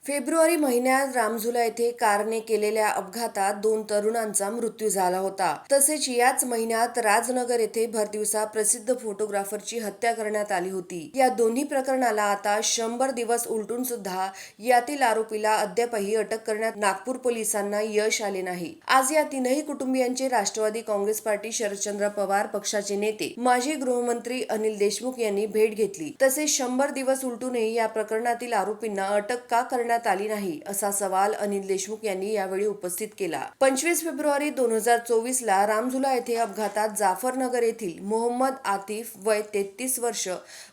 February महिन्यात रामझुला येथे कारने केलेल्या अपघातात 2 तरुणांचा मृत्यू झाला होता. तसेच याच महिन्यात राजनगर येथे भरदिवसा प्रसिद्ध फोटोग्राफरची हत्या करण्यात आली होती. या दोन्ही प्रकरणाला आता 100 दिवस उलटून सुद्धा यातील आरोपीला अद्यापही अटक करण्यात नागपूर पोलिसांना यश आले नाही. आज या तीनही कुटुंबियांचे राष्ट्रवादी काँग्रेस पार्टी, शरदचंद्र पवार पक्षाचे नेते, माजी गृहमंत्री अनिल देशमुख यांनी भेट घेतली. तसेच 100 दिवस उलटूनही या प्रकरणातील आरोपींना अटक का करण्यात आली नाही असा सवाल अनिल देशमुख यांनी यावेळी उपस्थित केला. 25 फेब्रुवारी 2024 ला रामझुला येथे अपघातात जाफरनगर येथील मोहम्मद आतिफ वय 33 वर्ष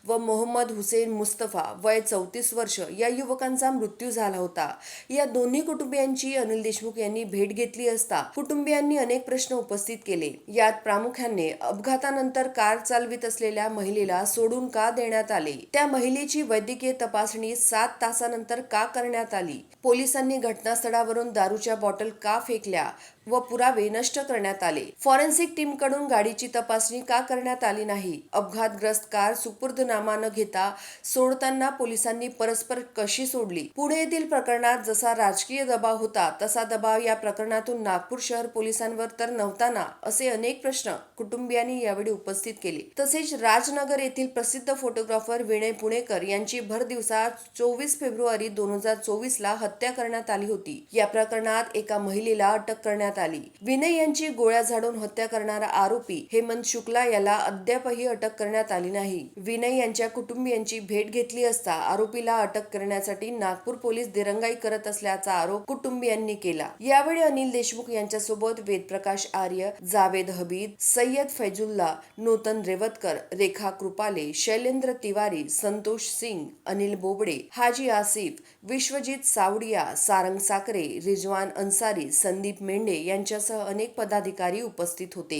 व मोहम्मद हुसेन मुस्तफा वय 34 वर्ष या युवकांचा मृत्यू झाला होता. या दोन्ही कुटुंबियांची अनिल देशमुख यांनी भेट घेतली असता कुटुंबियांनी अनेक प्रश्न उपस्थित केले. यात प्रामुख्याने अपघातानंतर कार चालवित असलेल्या महिलेला सोडून का देण्यात आले, त्या महिलेची वैद्यकीय तपासणी 7 तासानंतर का करण्यात आली, पोलिसांनी घटनास्थळावरून दारूच्या बॉटल का फेकल्या व पुरावे नष्ट करण्यात आले, फॉरेन्सिक टीमकडून गाडीची तपासणी का करण्यात आली नाही, अपघातग्रस्त कार सुपूर्दनामा न घेता सोडताना पोलिसांनी परस्पर कशी सोडली, पुणे येथील प्रकरणात जसा राजकीय दबाव होता तसा दबाव या प्रकरणातून नागपूर शहर पोलिसांवर तर नव्हता ना, असे अनेक प्रश्न कुटुंबियांनी यावेळी उपस्थित केले. तसेच राजनगर येथील प्रसिद्ध फोटोग्राफर विनय पुणेकर यांची भरदिवसा 24 फेब्रुवारी 2024 ला हत्या करण्यात आली होती. या प्रकरणात एका महिलेला अटक करण्यात आली. विनय यांची गोळ्या झाडून हत्या करणारा आरोपी हेमंत शुक्ला याला अद्यापही अटक करण्यात आली नाही. विनय यांच्या कुटुंबियांची भेट घेतली असता आरोपीला अटक करण्यासाठी नागपूर पोलीस दिरंगाई करत असल्याचा आरोप कुटुंबियांनी केला. यावेळी अनिल देशमुख यांच्यासोबत वेदप्रकाश आर्य, जावेद हबीद, सय्यद फैजुल्ला, नूतन रेवतकर, रेखा कृपाले, शैलेंद्र तिवारी, संतोष सिंग, अनिल बोबडे, हाजी आसिफ, विश्वजित सावडिया, सारंग साकरे, रिजवान अन्सारी, संदीप मेंढे यांच्यासह अनेक पदाधिकारी उपस्थित होते.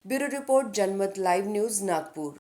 ब्युरो रिपोर्ट, जनमत लाईव्ह न्यूज, नागपूर.